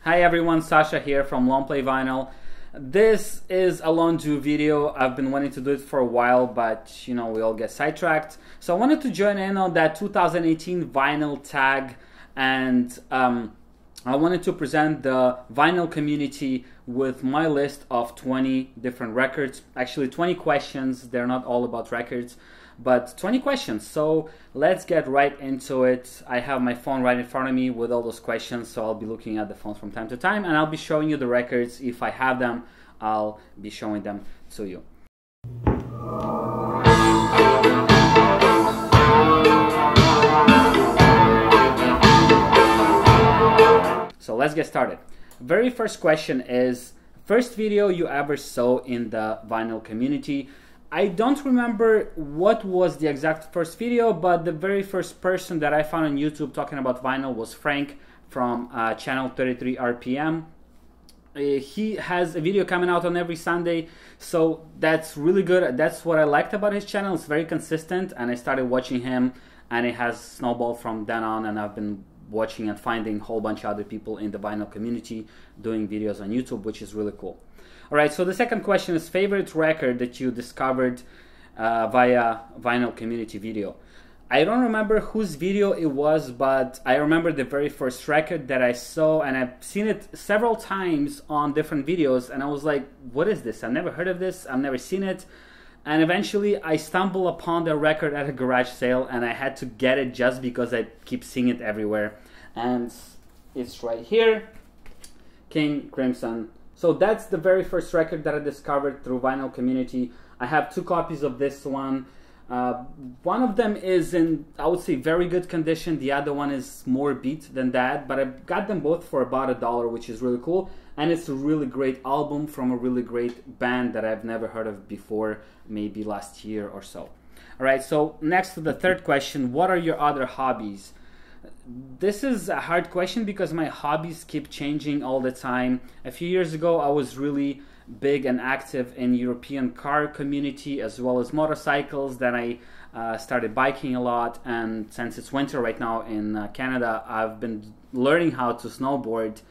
Hi everyone, Sasha here from LongPlayVinyl. This is a long due video. I've been wanting to do it for a while, but we all get sidetracked. So I wanted to join in on that 2018 vinyl tag, and I wanted to present the vinyl community with my list of 20 different records. Actually 20 questions, they're not all about records, but 20 questions. So let's get right into it. I have my phone right in front of me with all those questions, so I'll be looking at the phone from time to time, and I'll be showing you the records. If I have them, I'll be showing them to you. So let's get started. Very first question is, first video you ever saw in the vinyl community. I don't remember what was the exact first video, but the very first person that I found on YouTube talking about vinyl was Frank from channel 33 RPM. He has a video coming out on every Sunday, so that's really good. That's what I liked about his channel. It's very consistent, and I started watching him, and it has snowballed from then on, and I've been watching and finding a whole bunch of other people in the vinyl community doing videos on YouTube, which is really cool. Alright, so the second question is favorite record that you discovered via vinyl community video. I don't remember whose video it was, but I remember the very first record that I saw, and I've seen it several times on different videos, and I was like, what is this? I've never heard of this, I've never seen it. And eventually I stumbled upon the record at a garage sale, and I had to get it just because I keep seeing it everywhere. And it's right here, King Crimson. So that's the very first record that I discovered through vinyl community. I have 2 copies of this one. One of them is in, I would say, very good condition. The other one is more beat than that, but I got them both for about $1, which is really cool. And it's a really great album from a really great band that I've never heard of before, maybe last year or so. All right, so next to the third question, what are your other hobbies? This is a hard question because my hobbies keep changing all the time. A few years ago, I was really big and active in European car community as well as motorcycles. Then I started biking a lot, and since it's winter right now in Canada, I've been learning how to snowboard,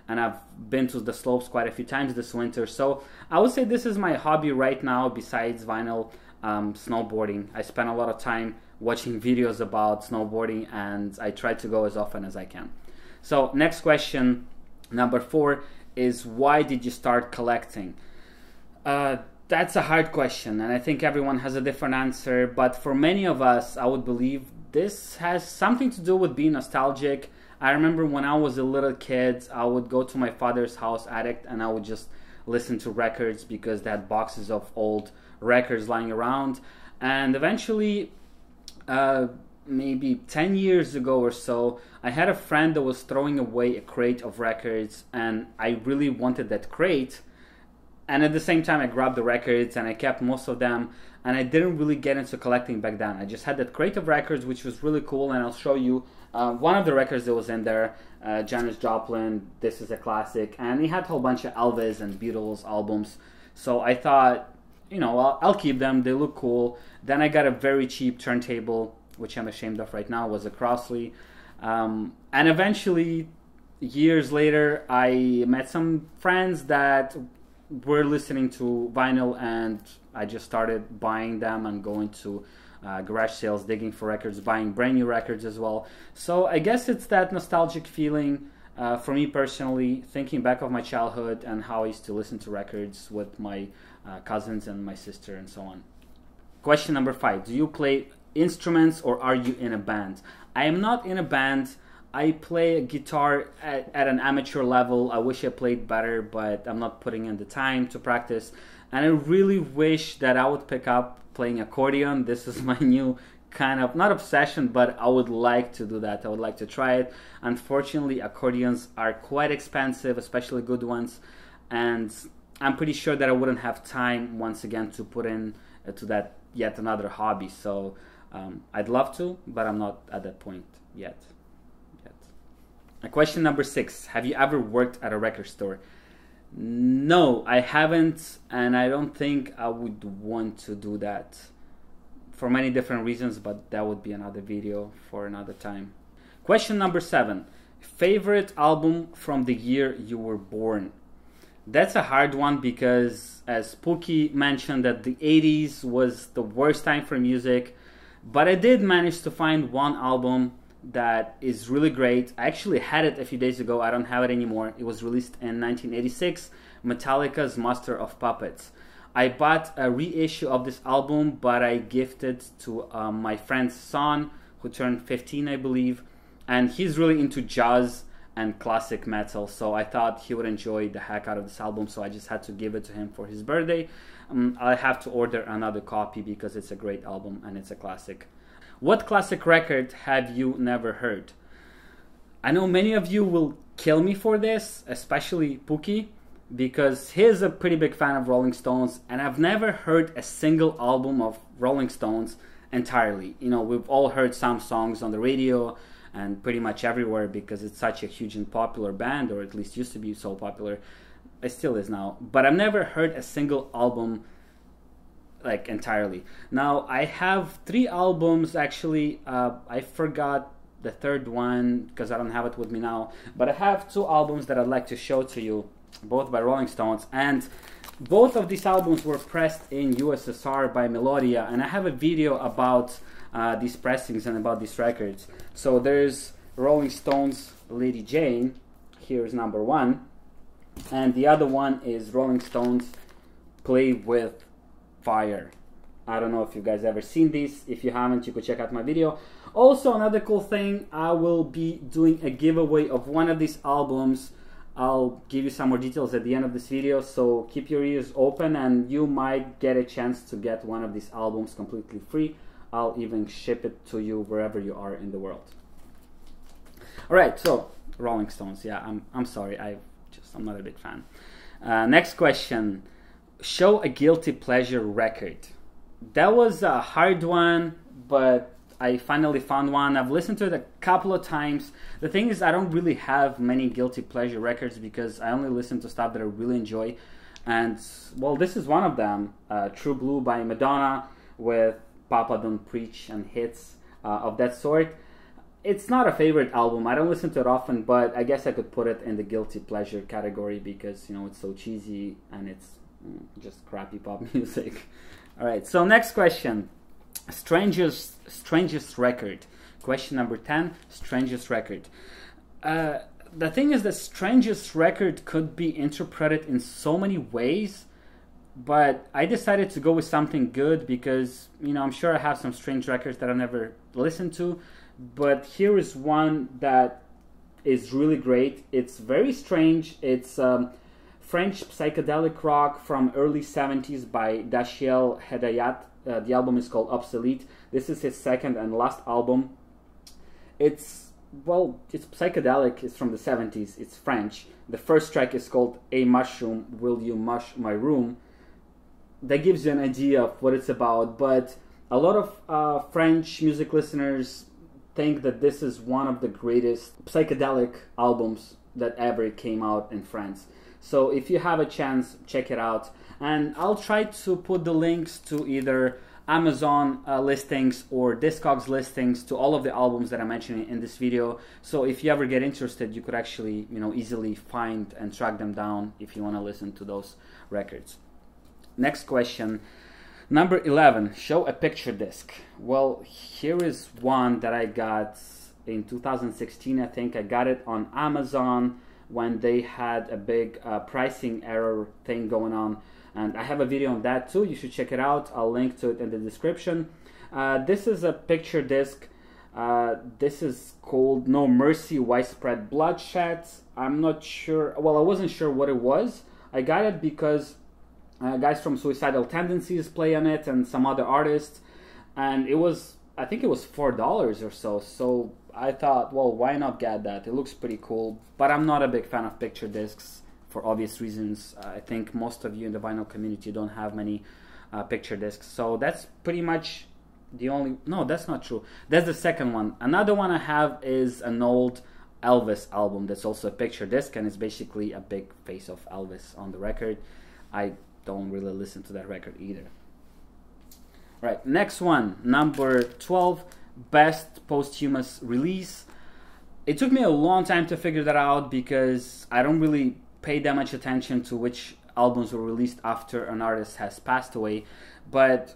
and I've been to the slopes quite a few times this winter. So I would say this is my hobby right now besides vinyl, snowboarding. I spend a lot of time watching videos about snowboarding, and I try to go as often as I can. So next question, number 4, is why did you start collecting? That's a hard question, and I think everyone has a different answer, but for many of us, I would believe this has something to do with being nostalgic. I remember when I was a little kid, I would go to my father's house attic, and I would just listen to records because they had boxes of old records lying around. And eventually, maybe 10 years ago or so, I had a friend that was throwing away a crate of records, and I really wanted that crate. And at the same time, I grabbed the records and I kept most of them, and I didn't really get into collecting back then. I just had that crate of records, which was really cool, and I'll show you one of the records that was in there, Janis Joplin, This Is a Classic, and he had a whole bunch of Elvis and Beatles albums. So I thought, I'll keep them, they look cool. Then I got a very cheap turntable, which I'm ashamed of right now, was a Crossley. And eventually, years later, I met some friends that were listening to vinyl, and I just started buying them and going to garage sales, digging for records, buying brand new records as well. So I guess it's that nostalgic feeling for me personally, thinking back of my childhood and how I used to listen to records with my cousins and my sister and so on. Question number 5, do you play instruments or are you in a band? I am not in a band. I play guitar at an amateur level. I wish I played better, but I'm not putting in the time to practice. And I really wish that I would pick up playing accordion. This is my new kind of, not obsession, but I would like to do that. I would like to try it. Unfortunately, accordions are quite expensive, especially good ones. And I'm pretty sure that I wouldn't have time once again to put in to that yet another hobby. So I'd love to, but I'm not at that point yet. Question number 6, have you ever worked at a record store? No, I haven't, and I don't think I would want to do that for many different reasons, but that would be another video for another time. Question number 7, Favorite album from the year you were born? That's a hard one because, as Pookie mentioned, that the 80s was the worst time for music. But I did manage to find one album that is really great. I actually had it a few days ago. I don't have it anymore. It was released in 1986, Metallica's Master of Puppets. I bought a reissue of this album, but I gifted to my friend's son, who turned 15, I believe. And he's really into jazz and classic metal, so I thought he would enjoy the heck out of this album, so I just had to give it to him for his birthday. I have to order another copy because it's a great album and it's a classic. What classic record have you never heard? I know many of you will kill me for this, especially Pookie, because he's a pretty big fan of Rolling Stones, and I've never heard a single album of Rolling Stones entirely. You know, we've all heard some songs on the radio and pretty much everywhere because it's such a huge and popular band, or at least used to be so popular. It still is now. But I've never heard a single album like entirely. Now, I have 3 albums actually. I forgot the third one because I don't have it with me now. But I have 2 albums that I'd like to show to you, both by Rolling Stones. And both of these albums were pressed in USSR by Melodia. And I have a video about these pressings and about these records. So there's Rolling Stones' Lady Jane. Here's number 1. And the other one is Rolling Stones' Play With Fire. I don't know if you guys ever seen these. If you haven't, you could check out my video. Also, another cool thing, I will be doing a giveaway of one of these albums. I'll give you some more details at the end of this video, so keep your ears open and you might get a chance to get one of these albums completely free. I'll even ship it to you wherever you are in the world. Alright, so Rolling Stones, yeah, I'm sorry, I'm not a big fan. Next question, show a guilty pleasure record. That was a hard one, but I finally found one. I've listened to it a couple of times. The thing is, I don't really have many guilty pleasure records because I only listen to stuff that I really enjoy. And, well, this is one of them, True Blue by Madonna with Papa Don't Preach and hits of that sort. It's not a favorite album. I don't listen to it often, but I guess I could put it in the guilty pleasure category because, you know, it's so cheesy and it's just crappy pop music. All right, so next question. Strangest record. Question number 10, strangest record. The thing is that strangest record could be interpreted in so many ways, but I decided to go with something good because, you know, I'm sure I have some strange records that I've never listened to, but here is one that is really great. It's very strange. It's French psychedelic rock from early 70s by Dashiell Hedayat. The album is called Obsolete. This is his second and last album. It's psychedelic. It's from the 70s. It's French. The first track is called A Mushroom, Will You Mush My Room? That gives you an idea of what it's about, but a lot of French music listeners think that this is one of the greatest psychedelic albums that ever came out in France. So if you have a chance, check it out. And I'll try to put the links to either Amazon listings or Discogs listings to all of the albums that I'm mentioning in this video. So if you ever get interested, you could actually, you know, easily find and track them down if you want to listen to those records. Next question, number 11, show a picture disc. Well, here is one that I got in 2016, I think. I got it on Amazon when they had a big pricing error thing going on. And I have a video on that too. You should check it out. I'll link to it in the description. This is a picture disc. This is called No Mercy, Widespread Bloodshed. I'm not sure. Well, I wasn't sure what it was. I got it because guys from Suicidal Tendencies play on it and some other artists. And it was, I think it was $4 or so. So I thought, well, why not get that? It looks pretty cool. But I'm not a big fan of picture discs. For obvious reasons. I think most of you in the vinyl community don't have many picture discs. So that's pretty much the only... No, that's not true. That's the second one. Another one I have is an old Elvis album that's also a picture disc, and it's basically a big face of Elvis on the record. I don't really listen to that record either. Right, next one, number 12, best posthumous release. It took me a long time to figure that out because I don't really pay that much attention to which albums were released after an artist has passed away, but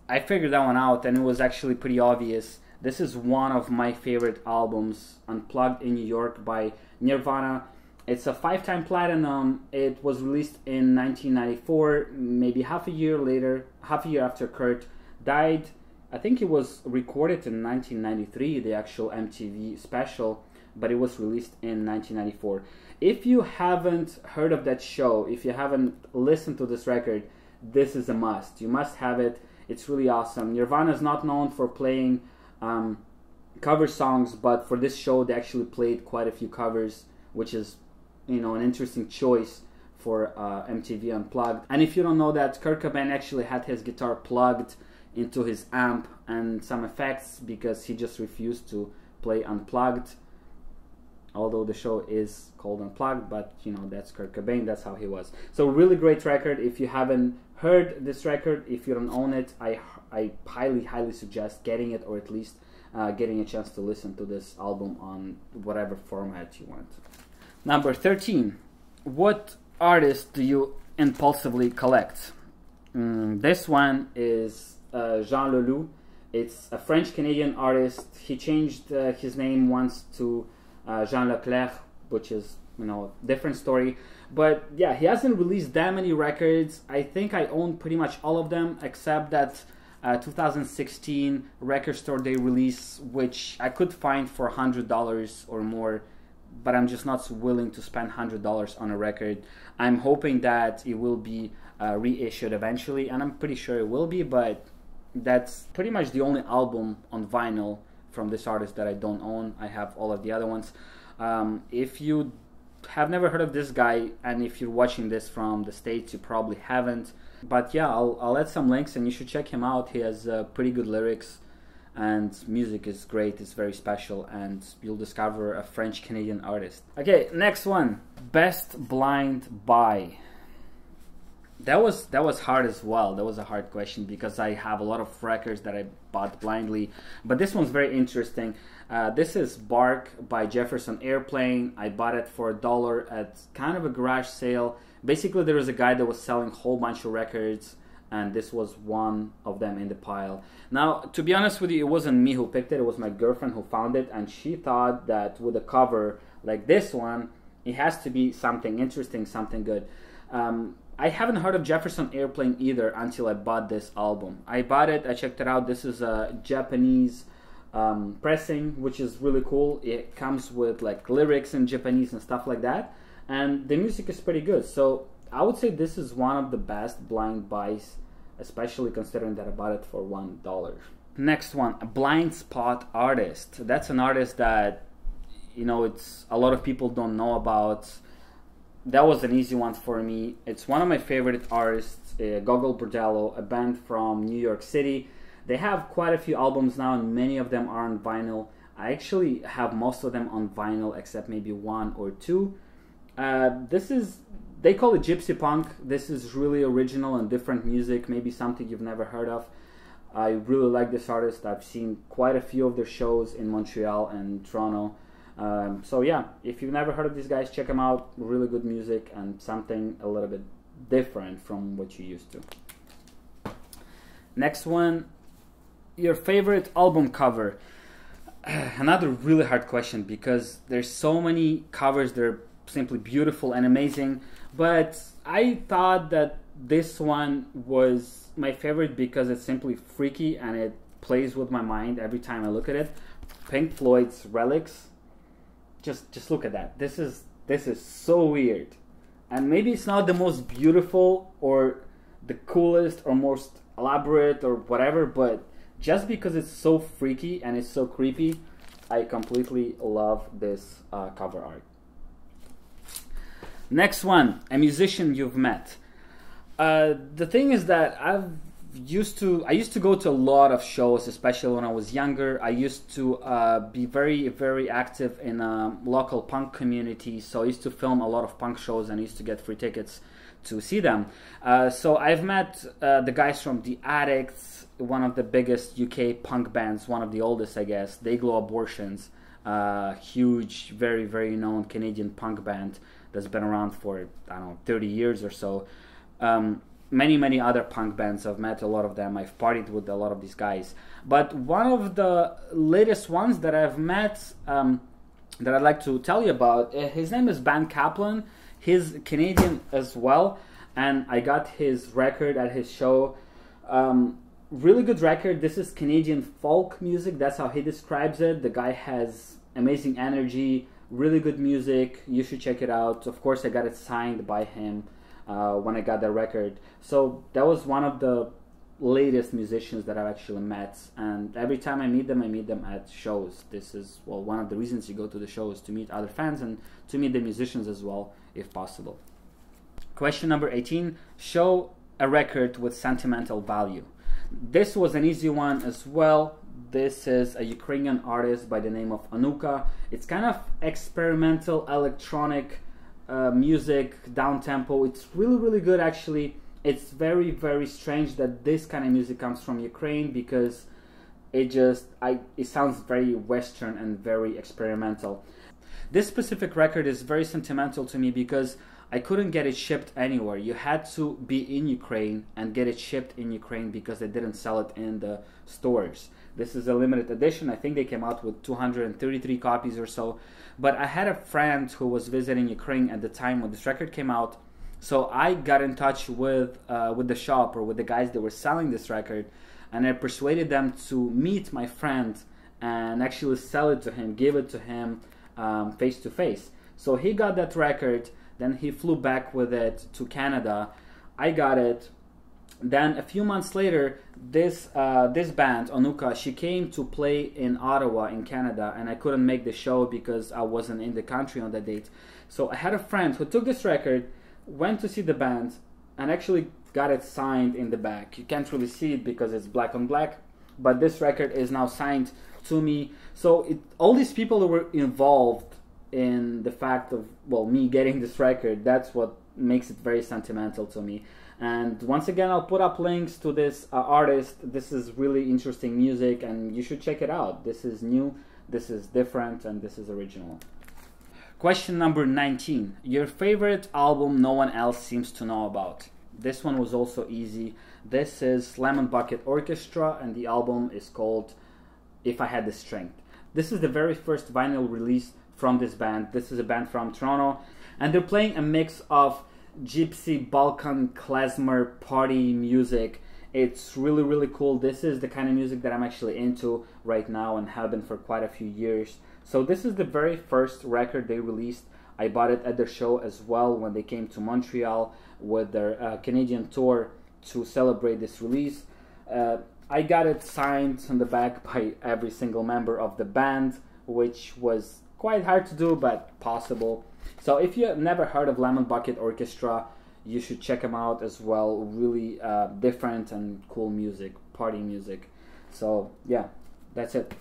I figured that one out, and it was actually pretty obvious. This is one of my favorite albums, Unplugged in New York by Nirvana. It's a 5-time platinum. It was released in 1994, maybe half a year after Kurt died. I think it was recorded in 1993, the actual MTV special, but it was released in 1994. If you haven't heard of that show, if you haven't listened to this record, this is a must. You must have it. It's really awesome. Nirvana is not known for playing cover songs, but for this show they actually played quite a few covers, which is, you know, an interesting choice for MTV Unplugged. And if you don't know that, Kurt Cobain actually had his guitar plugged into his amp and some effects because he just refused to play unplugged, although the show is called Unplugged, but you know, that's Kurt Cobain, that's how he was. So really great record. If you haven't heard this record, if you don't own it, I highly suggest getting it, or at least getting a chance to listen to this album on whatever format you want. Number 13. What artist do you impulsively collect? This one is Jean Leloup. It's a French-Canadian artist. He changed his name once to Jean Leclerc, which is, you know, different story. But yeah, he hasn't released that many records. I think I own pretty much all of them except that 2016 Record Store Day release, which I could find for $100 or more, but I'm just not willing to spend $100 on a record. I'm hoping that it will be reissued eventually, and I'm pretty sure it will be, but that's pretty much the only album on vinyl from this artist that I don't own. I have all of the other ones. If you have never heard of this guy, and if you're watching this from the States, you probably haven't. But yeah, I'll add some links and you should check him out. He has pretty good lyrics and music is great, it's very special, and you'll discover a French-Canadian artist. Okay, next one. Best blind buy. That was hard as well. That was a hard question because I have a lot of records that I bought blindly, but this one's very interesting. This is Bark by Jefferson Airplane. I bought it for $1 at kind of a garage sale. Basically, there was a guy that was selling a whole bunch of records, and this was one of them in the pile. Now, to be honest with you, it wasn't me who picked it. It was my girlfriend who found it, and she thought that with a cover like this one, it has to be something interesting, something good. I haven't heard of Jefferson Airplane either until I bought this album. I bought it, I checked it out. This is a Japanese pressing, which is really cool. It comes with like lyrics in Japanese and stuff like that, and the music is pretty good. So I would say this is one of the best blind buys, especially considering that I bought it for $1. Next one, a blind spot artist. That's an artist that, you know, it's a lot of people don't know about. That was an easy one for me. It's one of my favorite artists, Gogol Bordello, a band from New York City. They have quite a few albums now, and many of them are on vinyl. I actually have most of them on vinyl, except maybe one or two. They call it gypsy punk. This is really original and different music, maybe something you've never heard of. I really like this artist. I've seen quite a few of their shows in Montreal and Toronto. So yeah, if you've never heard of these guys, check them out. Really good music and something a little bit different from what you're used to. Next one, your favorite album cover. Another really hard question because there's so many covers that are simply beautiful and amazing, but I thought that this one was my favorite because it's simply freaky and it plays with my mind every time I look at it. Pink Floyd's Relics. Just look at that. This is so weird, and maybe it's not the most beautiful or the coolest or most elaborate or whatever, but just because it's so freaky and it's so creepy, I completely love this cover art. Next one, a musician you've met. The thing is that I used to go to a lot of shows, especially when I was younger. I used to be very active in a local punk community, so I used to film a lot of punk shows and I used to get free tickets to see them. So I've met the guys from The Addicts, one of the biggest UK punk bands, one of the oldest, I guess. They Glow Abortions. huge, very, very known Canadian punk band that's been around for, I don't know, 30 years or so. Many other punk bands. I've met a lot of them. I've partied with a lot of these guys. But one of the latest ones that I've met, that I'd like to tell you about, his name is Kaplan. He's Canadian as well, and I got his record at his show. Really good record. This is Canadian folk music. That's how he describes it. The guy has amazing energy, really good music. You should check it out. Of course, I got it signed by him when I got the record. So that was one of the latest musicians that I've actually met, and every time I meet them at shows. This is, well, one of the reasons you go to the shows, to meet other fans and to meet the musicians as well, if possible. Question number 18, show a record with sentimental value. This was an easy one as well. This is a Ukrainian artist by the name of Anuka. It's kind of experimental electronic music, down-tempo. It's really good, actually. It's very, very strange that this kind of music comes from Ukraine, because it sounds very Western and very experimental. This specific record is very sentimental to me because I couldn't get it shipped anywhere. You had to be in Ukraine and get it shipped in Ukraine because they didn't sell it in the stores. This is a limited edition. I think they came out with 233 copies or so. But I had a friend who was visiting Ukraine at the time when this record came out. So I got in touch with the shop, or with the guys that were selling this record, and I persuaded them to meet my friend and actually sell it to him, give it to him face to face. So he got that record, then he flew back with it to Canada. I got it. Then a few months later, this band, Anuka, she came to play in Ottawa in Canada, and I couldn't make the show because I wasn't in the country on that date. So I had a friend who took this record, went to see the band, and actually got it signed in the back. You can't really see it because it's black on black, but this record is now signed to me. So all these people that were involved in the fact of, well, me getting this record, that's what makes it very sentimental to me. And once again, I'll put up links to this artist. This is really interesting music, and you should check it out. This is new, this is different, and this is original. Question number 19. Your favorite album no one else seems to know about. This one was also easy. This is Lemon Bucket Orchestra, and the album is called If I Had the Strength. This is the very first vinyl release from this band. This is a band from Toronto, and they're playing a mix of gypsy, Balkan, klezmer, party music. It's really cool. This is the kind of music that I'm actually into right now and have been for quite a few years. So this is the very first record they released. I bought it at their show as well when they came to Montreal with their Canadian tour to celebrate this release. I got it signed on the back by every single member of the band, which was quite hard to do, but possible. So if you have never heard of Lemon Bucket Orchestra, you should check them out as well. Really different and cool music, party music. So yeah, that's it.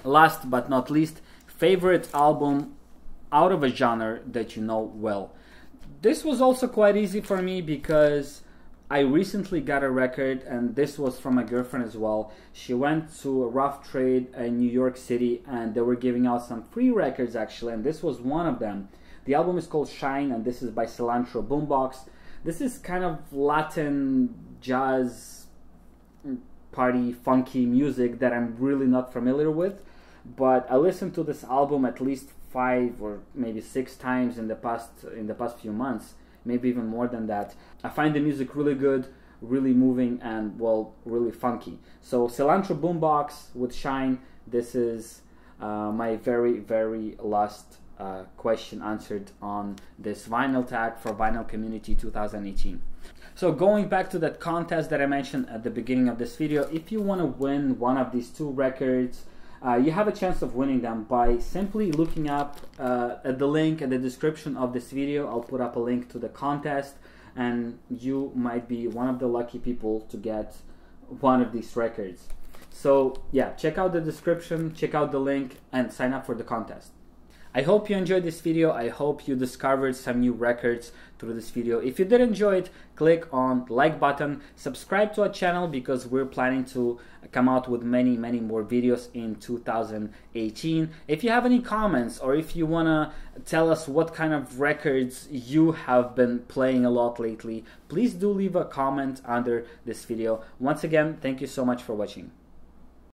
Last but not least, favorite album out of a genre that you know well. This was also quite easy for me because I recently got a record, and this was from my girlfriend as well. She went to a Rough Trade in New York City, and they were giving out some free records actually, and this was one of them. The album is called Shine, and this is by Cilantro Boombox. This is kind of Latin jazz party funky music that I'm really not familiar with, but I listened to this album at least 5 or maybe 6 times in the past few months, maybe even more than that. I find the music really good, really moving, and well, really funky. So Cilantro Boombox with Shine. This is my very last question answered on this vinyl tag for Vinyl Community 2018. So going back to that contest that I mentioned at the beginning of this video, if you want to win one of these 2 records, you have a chance of winning them by simply looking up at the link in the description of this video. I'll put up a link to the contest, and you might be one of the lucky people to get one of these records. So yeah, check out the description, check out the link, and sign up for the contest. I hope you enjoyed this video. I hope you discovered some new records through this video. If you did enjoy it, click on the like button, subscribe to our channel because we're planning to come out with many more videos in 2018. If you have any comments or if you want to tell us what kind of records you have been playing a lot lately, please do leave a comment under this video. Once again, thank you so much for watching.